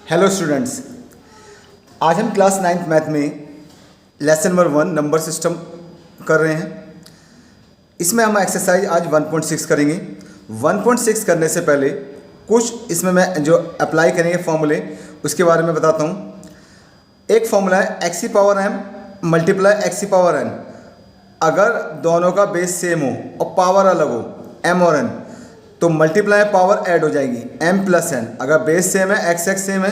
Hello students, आज हम class 9th math में लेसन नंबर 1 नंबर सिस्टम कर रहे हैं। इसमें हम एक्सरसाइज आज 1.6 करेंगे। 1.6 करने से पहले कुछ इसमें मैं जो अप्लाई करेंगे फॉर्मूले उसके बारे में बताता हूँ। एक फॉर्मूला है एक्स की पावर एम मल्टीप्लाई एक्स की पावर एन। अगर दोनों का बेस सेम हो और पावर अलग हो एम और एन तो मल्टीप्लाई पावर ऐड हो जाएगी m प्लस एन। अगर बेस सेम है एक्स एक्स सेम है,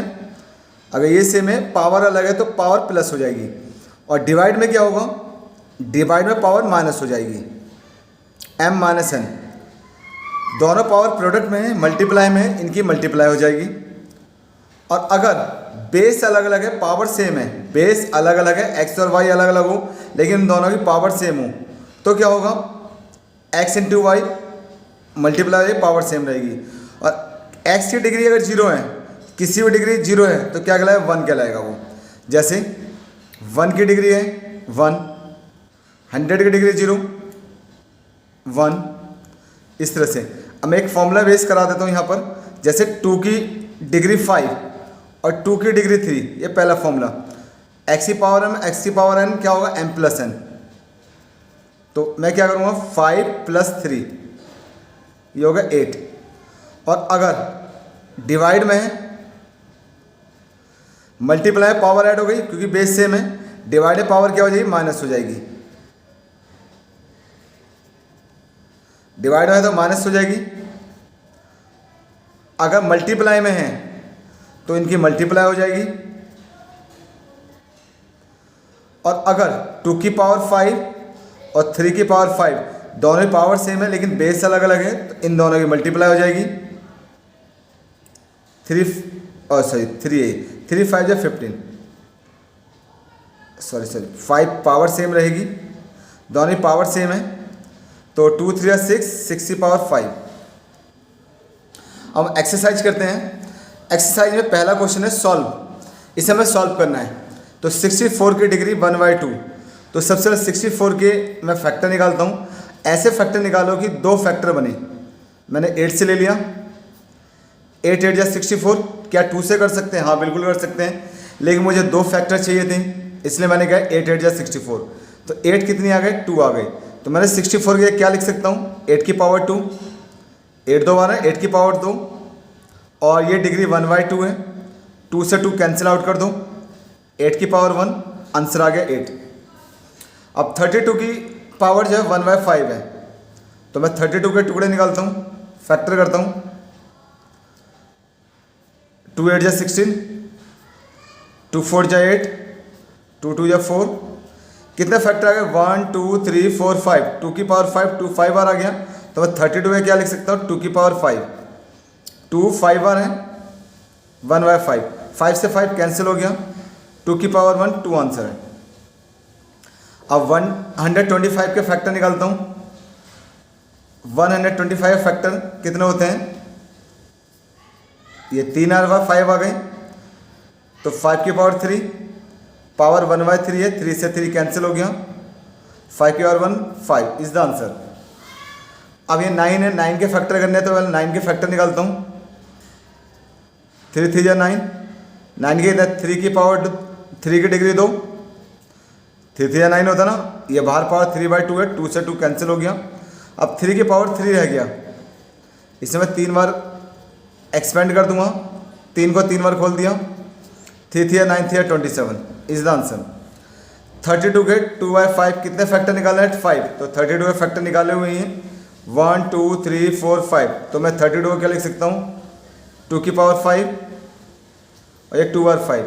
अगर ये सेम है पावर अलग है तो पावर प्लस हो जाएगी। और डिवाइड में क्या होगा, डिवाइड में पावर माइनस हो जाएगी m माइनस एन। दोनों पावर प्रोडक्ट में है, मल्टीप्लाई में इनकी मल्टीप्लाई हो जाएगी। और अगर बेस अलग अलग है पावर सेम है, बेस अलग अलग है एक्स और वाई अलग अलग हो लेकिन दोनों की पावर सेम हो तो क्या होगा, x into y multiply power same रहेगी। और x की डिग्री अगर जीरो है, किसी भी डिग्री जीरो है तो क्या कहलाएगा, 1 कहलाएगा वो। जैसे 1 की डिग्री है 1, 100 की डिग्री 0 1, इस तरह से। अब मैं एक फॉर्मूला बेस करा देता हूँ यहाँ पर। जैसे 2 की डिग्री 5 और 2 की डिग्री 3, ये पहला फॉर्मूला। x की पावर m x की पावर n क्या होगा, m प्लस n। तो मैं क्या करूँगा 5 प्लस 3 ये होगा 8। और अगर डिवाइड में है मल्टीप्लाई पावर ऐड हो गई क्योंकि बेस सेम है, डिवाइड में पावर क्या हो जाएगी, माइनस हो जाएगी। डिवाइड में है तो माइनस हो जाएगी। अगर मल्टीप्लाई में है तो इनकी मल्टीप्लाई हो जाएगी। और अगर 2 की पावर 5 और 3 की पावर 5 दोनों की पावर सेम है लेकिन बेस अलग अलग है तो इन दोनों की मल्टीप्लाई हो जाएगी। 3 5 या 15, सॉरी 5 पावर सेम रहेगी, दोनों की पावर सेम है तो 2 3 या 6 की पावर 5। अब एक्सरसाइज करते हैं। एक्सरसाइज में पहला क्वेश्चन है सॉल्व। इसे हमें सॉल्व करना है। तो 64 की डिग्री 1/2, तो सबसे पहले 64 के मैं फैक्टर निकालता हूँ। ऐसे फैक्टर निकालो कि 2 फैक्टर बने। मैंने 8 से ले लिया, 8 8 या 64। क्या 2 से कर सकते हैं, हाँ बिल्कुल कर सकते हैं, लेकिन मुझे 2 फैक्टर चाहिए थे इसलिए मैंने कहा 8 8 या 64। तो 8 कितनी आ गई, 2 आ गई। तो मैंने 64 के क्या लिख सकता हूँ, 8 की पावर 2, 8 2 12 8 की पावर 2। और ये डिग्री 1/2 है, 2 से 2 कैंसिल आउट कर दो, 8 की पावर 1, आंसर आ गया 8। अब 32 की पावर जो है 1/5 है तो मैं 32 के टुकड़े निकालता हूँ, फैक्टर करता हूँ। 2 8 या 16, 2 4 या 8, 2 2 या 4। कितने फैक्टर आ गए, 1 2 3 4 5। 2 की पावर 5, 2 5 बार आ गया तो मैं 32 में क्या लिख सकता हूँ, 2 की पावर 5। 2 5 बार है 1/5, 5 से 5 कैंसिल हो गया, 2 की पावर 1 2 आंसर है। अब 125 के फैक्टर निकालता हूँ। 125 फैक्टर कितने होते हैं, ये 3 और 5 आ गए तो 5 की पावर 3, पावर 1/3 है, 3 से 3 कैंसिल हो गया, 5 की पावर 1 5 इज द आंसर। अब ये 9 है, 9 के फैक्टर करने हैं तो मैं 9 के फैक्टर निकालता हूँ। 3 3 या 9, 9 के 3 की पावर 3 की डिग्री 2, 3 3 या 9 होता ना, ये बाहर पावर 3/2 है, 2 से 2 कैंसिल हो गया। अब 3 की पावर 3 रह गया, इसे मैं 3 बार एक्सपेंड कर दूंगा, 3 को 3 बार खोल दिया, 3 3 या 9 3 या 27 इज द आंसर। 32 के 2/5 कितने फैक्टर निकाले हैं, 5। तो 32 के फैक्टर निकाले हुए हैं 1 2 3 4 5। तो मैं 32 को क्या लिख सकता हूँ, 2 की पावर 5 और ये 2 बार 5,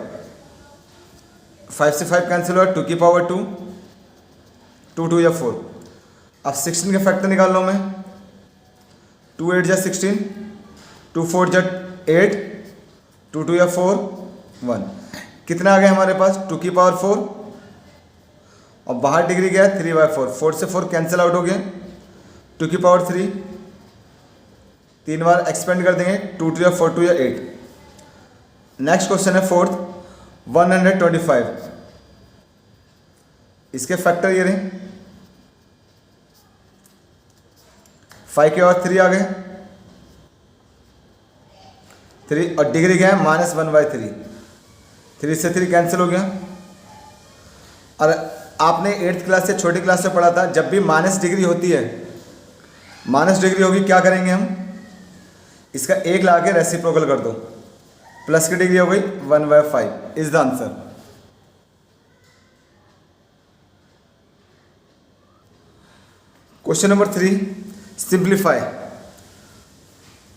5 से 5 कैंसिल हुआ, 2 की पावर 2, 2 2 या 4। अब 16 के फैक्टर निकाल लो मैं। 2 8 या 16, 2 4 या 8, 2 2 या 4 1। कितना आ गया हमारे पास, 2 की पावर 4 और बाहर डिग्री गया 3/4, 4 से 4 कैंसिल आउट हो गया, 2 की पावर 3, 3 बार एक्सपेंड कर देंगे, 2 2 या 4 2 या 8। नेक्स्ट क्वेश्चन है फोर्थ, 125। इसके फैक्टर ये रहे, 5 के और 3 आ गए, 3 और डिग्री क्या है -1/3, 3 से 3 कैंसिल हो गया। और आपने 8th क्लास से छोटी क्लास से पढ़ा था, जब भी माइनस डिग्री होती है, माइनस डिग्री होगी क्या करेंगे हम, इसका 1 ला के रेसिप्रोकल कर दो, प्लस की डिग्री हो गई 1/5 is the answer. Question number 3, simplify.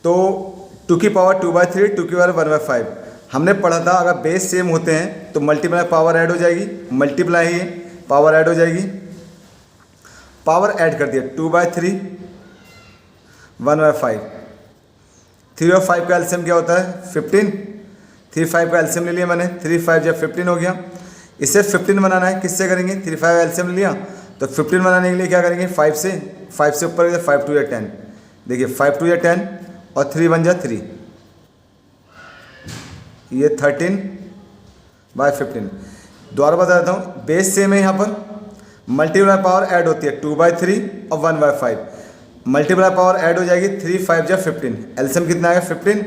तो 2 की पावर 2/3, 2 की पावर 1/5 हमने पढ़ा था, अगर बेस सेम होते हैं तो मल्टीप्लाई पावर ऐड हो जाएगी, मल्टीप्लाई ही पावर ऐड हो जाएगी, पावर ऐड कर दिया 2/3 1/5, 3 और 5 का एलसीएम क्या होता है 15, 3 5 का एलसीएम ले लिया मैंने, 3 5 जब 15 हो गया। इसे 15 बनाना है, किससे करेंगे, 3 5 एलसीएम ले लिया तो 15 बनाने के लिए क्या करेंगे 5 से ऊपर 5 2 या 10, देखिए 5 2 या 10 और 3 1 जा 3, ये 13/15। दोबारा बता देता हूँ, बेस सेम है, यहाँ पर मल्टीप्लाई पावर ऐड होती है 2/3 और 1/5, मल्टीप्लाई पावर ऐड हो जाएगी 3 5 जा 15, एलसीएम कितना आएगा 15,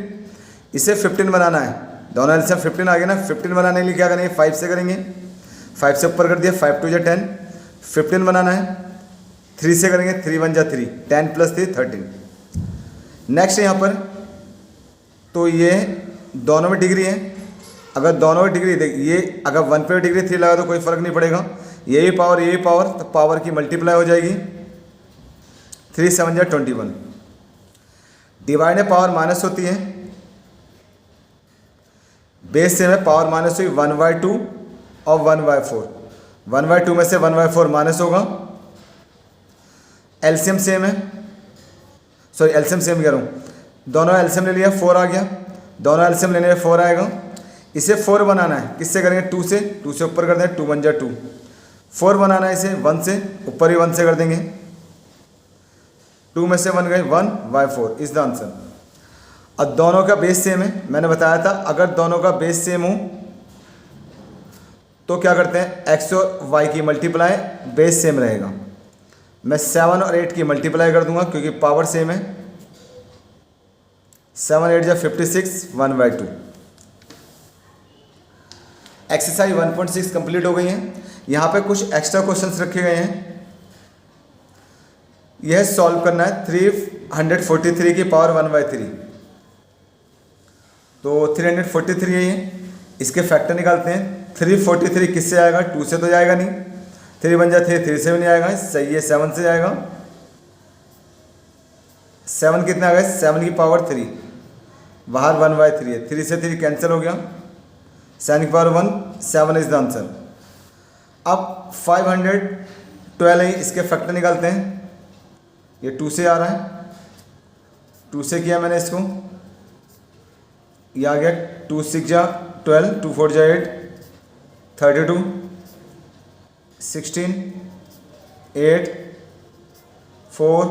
इसे 15 बनाना है, दोनों एलसीएम 15 आ गया ना, 15 बनाने के लिए क्या करेंगे 5 से करेंगे, 5 से ऊपर कर दिया 5 2 जा 10, 15 बनाना है, 3 से करेंगे 3 1 जा 3, 10 + 3 13। नेक्स्ट यहाँ पर तो ये दोनों में डिग्री है, अगर दोनों में डिग्री देख, ये अगर 1 पे डिग्री 3 लगा तो कोई फर्क नहीं पड़ेगा, यही पावर तो पावर की मल्टीप्लाई हो जाएगी, 3 7 जा 21। डिवाइड में पावर माइनस होती है, बेस से में पावर माइनस हुई 1/2 और 1/4, 1/2 में से 1/4 माइनस होगा, एलसीएम सेम है, सॉरी एलसीएम सेम कह रहा हूँ, दोनों एलसीएम ले लिया 4 आ गया, दोनों एलसीएम लेने में 4 आएगा, इसे 4 बनाना है, किससे करेंगे 2 से ऊपर कर देंगे, 2 1 जा 2, 4 बनाना है, इसे 1 से ऊपर ही 1 से कर देंगे, 2 में से 1 गए 1/4 इज द आंसर। अब दोनों का बेस सेम है, मैंने बताया था अगर दोनों का बेस सेम हो तो क्या करते हैं, x और y की मल्टीप्लाई बेस सेम रहेगा, मैं 7 और 8 की मल्टीप्लाई कर दूंगा क्योंकि पावर सेम है, 7 8 जा 56 1/2। एक्सरसाइज 1.6 कंप्लीट हो गई है। यहाँ पे कुछ एक्स्ट्रा क्वेश्चंस रखे गए हैं, यह सॉल्व करना है 343 की पावर 1/3, तो 343 है ये, इसके फैक्टर निकालते हैं। 343 किससे आएगा, 2 से तो जाएगा नहीं, 3 1 जा 3, 3 से भी नहीं आएगा, सही है 7 से जाएगा, 7 कितना आ गया 7 की पावर 3, बाहर 1/3 है, 3 से 3 कैंसिल हो गया, 7 की पावर 1 7 इज द आंसर। अब 512 है, इसके फैक्टर निकालते हैं, ये 2 से आ रहा है, 2 से किया मैंने इसको, ये आ गया 2 6 जा 12, 2 4 जा 8 32 16 8 4।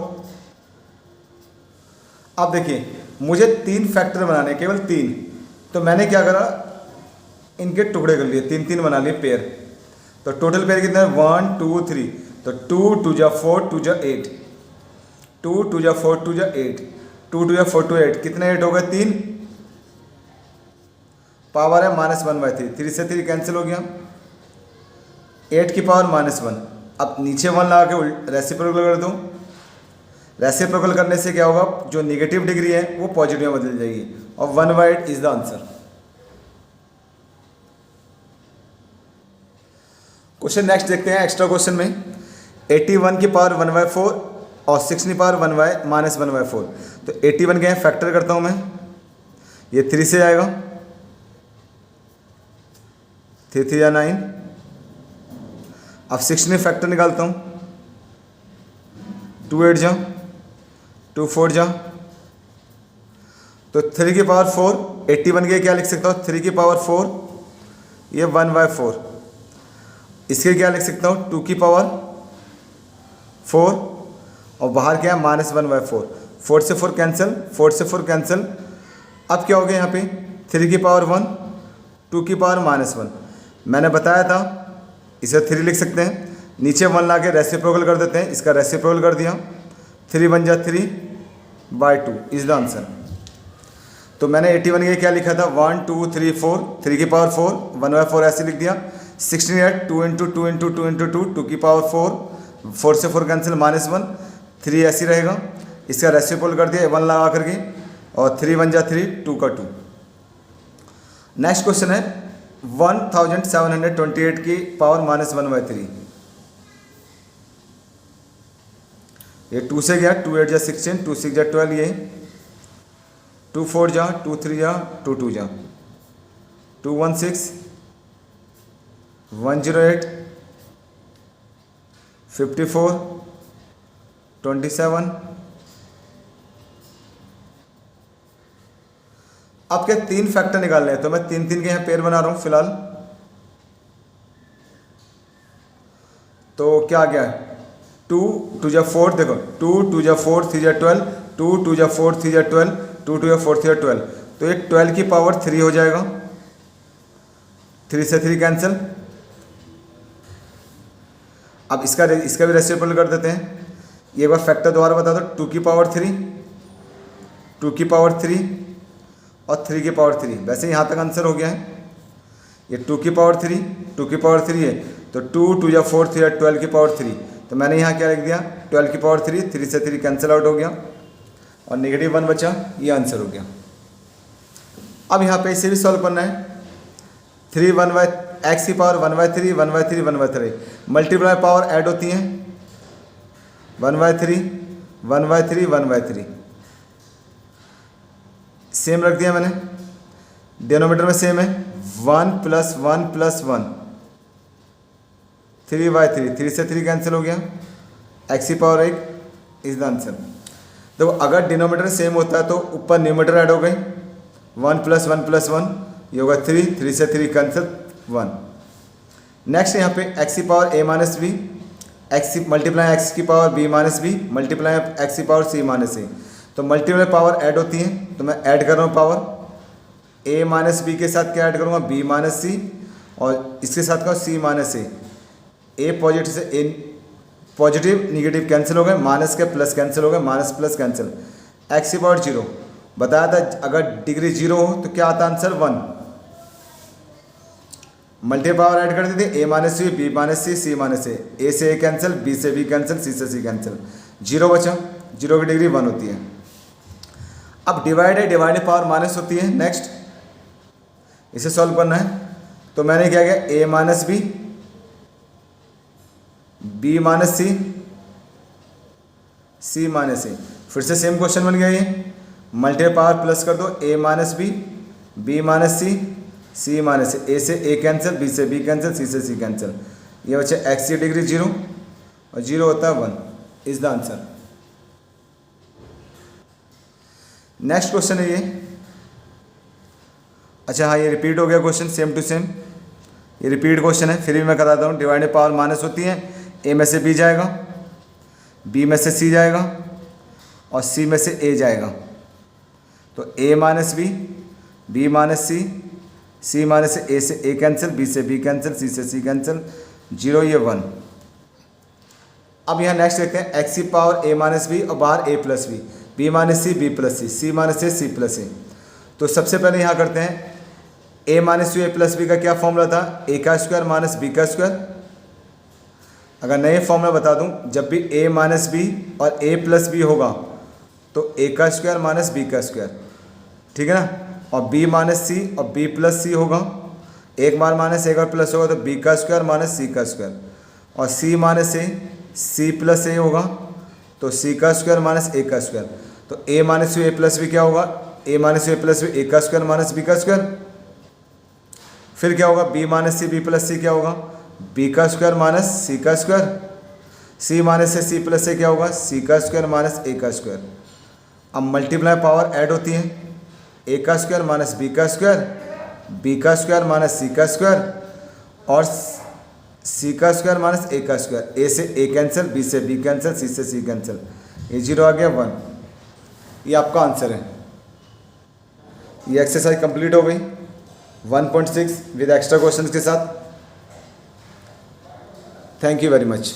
अब देखिए मुझे 3 फैक्टर बनाने, केवल 3, तो मैंने क्या करा, इनके टुकड़े कर लिए, 3 3 बना लिए पेयर, तो टोटल पेयर कितना है 1 2 3, तो 2 2 जा 4 2 जा 8, 2 2 जा 4 2 जा 8, 2 2 जा 4 2 8, कितने 8 हो गए 3, पावर है -1/3, 3 से 3 कैंसिल हो गया, 8 की पावर -1। अब नीचे 1 लगा के रेसिप्रोकल कर दो, रेसिप्रोकल करने से क्या होगा, जो नेगेटिव डिग्री है वो पॉजिटिव में बदल जाएगी और 1/8 is the answer. Question next देखते हैं एक्स्ट्रा क्वेश्चन में, 81 की पावर 1/4 और 6 की पावर -1/4, तो 81 के फैक्टर करता हूँ मैं, ये 3 से आएगा, 3 3 या 9, अब 6 में फैक्टर निकालता हूँ, 2 8 जा 2 4 जा, तो 3 की पावर 4, 81 के क्या लिख सकता हूँ 3 की पावर 4, ये 1/4, इसके क्या लिख सकता हूँ 2 की पावर 4 और बाहर क्या है -1/4, 4 से 4 कैंसिल, 4 से 4 कैंसिल। अब क्या हो गया यहाँ पे 3 की पावर 1, 2 की पावर -1, मैंने बताया था इसे 3 लिख सकते हैं, नीचे 1 ला के रेसिप्रोकल कर देते हैं, इसका रेसिप्रोकल कर दिया, 3 1 जा 3/2 इज द आंसर। तो मैंने 81 के क्या लिखा था, 1 2 3 4, 3 की पावर 4, 1/4 ऐसे लिख दिया। 16 2 इंटू 2 इंटू 2 इंटू 2, 2 की पावर 4, 4 से 4 कैंसिल, -1, 3 ऐसे रहेगा। इसका रेसिप्रोकल कर दिया 1 लगा करके, और 3 1 जा 3, 2 का 2। नेक्स्ट क्वेश्चन है 1728 की पावर -1/3। ये 2 से गया, 2 8 जा 16, 2 6 जा 12, ये 2 4 जा, 2 3 जा, 2 2 जा, 2 1 6, 108, 54, 27। अब क्या 3 फैक्टर निकालने हैं, तो मैं 3 3 के यहाँ पेयर बना रहा हूँ फिलहाल। तो क्या आ गया, 2 2 जा 4, देखो 2 2 जा 4 3 जा 12, 2 2 जा 4 3 जा 12, 2 2 जा 4 3 जा 12, तो ये 12 की पावर 3 हो जाएगा। 3 से 3 कैंसिल। अब इसका भी रेसिप्रोकल कर देते हैं। ये एक बार फैक्टर दोबारा बता दो, 2 की पावर 3, 2 की पावर 3 और 3 की पावर 3। वैसे यहाँ तक आंसर हो गया है। ये 2 की पावर 3, 2 की पावर 3 है, तो 2 2 जा 4 3 जा 12 की पावर 3, तो मैंने यहाँ क्या लिख दिया, 12 की पावर 3, 3 से 3 कैंसिल आउट हो गया और -1 बचा, ये आंसर हो गया। अब यहाँ पे इसे भी सॉल्व करना है। 3 x की पावर 1/3, 1/3, 1/3, मल्टीप्लाई पावर ऐड होती हैं, 1/3, 1/3, 1/3, सेम रख दिया मैंने। डिनोमिनेटर में सेम है, 1 + 1 + 1, 3/3, 3 से 3 कैंसिल हो गया, x की पावर 1 इज द आंसर। तो अगर डिनोमिनेटर सेम होता है तो ऊपर न्यूमरेटर ऐड हो गई, 1 + 1 + 1, ये होगा 3, 3 से 3 कैंसिल, 1। नेक्स्ट यहाँ पे x की power a - b, multiply x की power b - b, multiply x की पावर c - a, तो मल्टीप्लाई पावर ऐड होती है, तो मैं ऐड कर रहा हूँ पावर। a - b के साथ क्या ऐड करूँगा, b - c, और इसके साथ का c - a। a पॉजिटिव से a पॉजिटिव निगेटिव कैंसिल हो गए, माइनस के प्लस कैंसिल हो गए, माइनस प्लस कैंसिल। x की पावर 0 बताया था, अगर डिग्री 0 हो तो क्या आता आंसर, 1। मल्टीप्लाई पावर ऐड कर दी थी, a - c, b - c, c - a, a से a कैंसिल, b से b कैंसिल, c से c कैंसिल, 0 बचा। 0 की डिग्री 1 होती है। अब डिवाइड है, डिवाइड पावर माइनस होती है। नेक्स्ट इसे सॉल्व करना है, तो मैंने क्या किया, a - b, b - c, c - a, फिर से सेम क्वेश्चन बन गया ये। मल्टीप्लाई पावर प्लस कर दो, a - b, b - c, c - a, a से a कैंसिल, b से b कैंसिल, c से c कैंसिल, ये बच्चे x की डिग्री 0 और 0 होता है 1 is the answer. Next question है ये, अच्छा हाँ ये रिपीट हो गया क्वेश्चन, सेम टू सेम ये रिपीट क्वेश्चन है, फिर भी मैं कराता हूँ। डिवाइडेड पावर माइनस होती है, a में से b जाएगा, b में से c जाएगा और c में से a जाएगा, तो a - b, b - c, c - a से a कैंसिल, b से b कैंसिल, c से c कैंसिल, 0 ये 1। अब यहाँ नेक्स्ट देखते हैं, x की पावर a - b और बाहर a + b, b - c, b + c, c - a, c + a। तो सबसे पहले यहाँ करते हैं, a - b, a + b का क्या फॉर्मूला था, a² - b²। अगर नए फॉर्मूला बता दूँ, जब भी a - b और a + b होगा तो a² - b², ठीक है ना। और b - c और b + c होगा, एक बार माइनस एक बार प्लस होगा, तो b² - c², और c - a, c + a होगा, तो c² - a²। तो a - a + b क्या होगा, a - a + b a² - b²। फिर क्या होगा, b - c, b + c क्या होगा, b² - c²। c - से c + a क्या होगा, c² - a²। अब मल्टीप्लाई पावर ऐड होती है, a² - b², b² - c² और c² - a²। a से a कैंसिल, b से b कैंसिल, c से c कैंसिल, ये 0 आ गया 1। ये आपका आंसर है। ये एक्सरसाइज कंप्लीट हो गई 1.6 विद एक्स्ट्रा क्वेश्चंस के साथ। Thank you very much.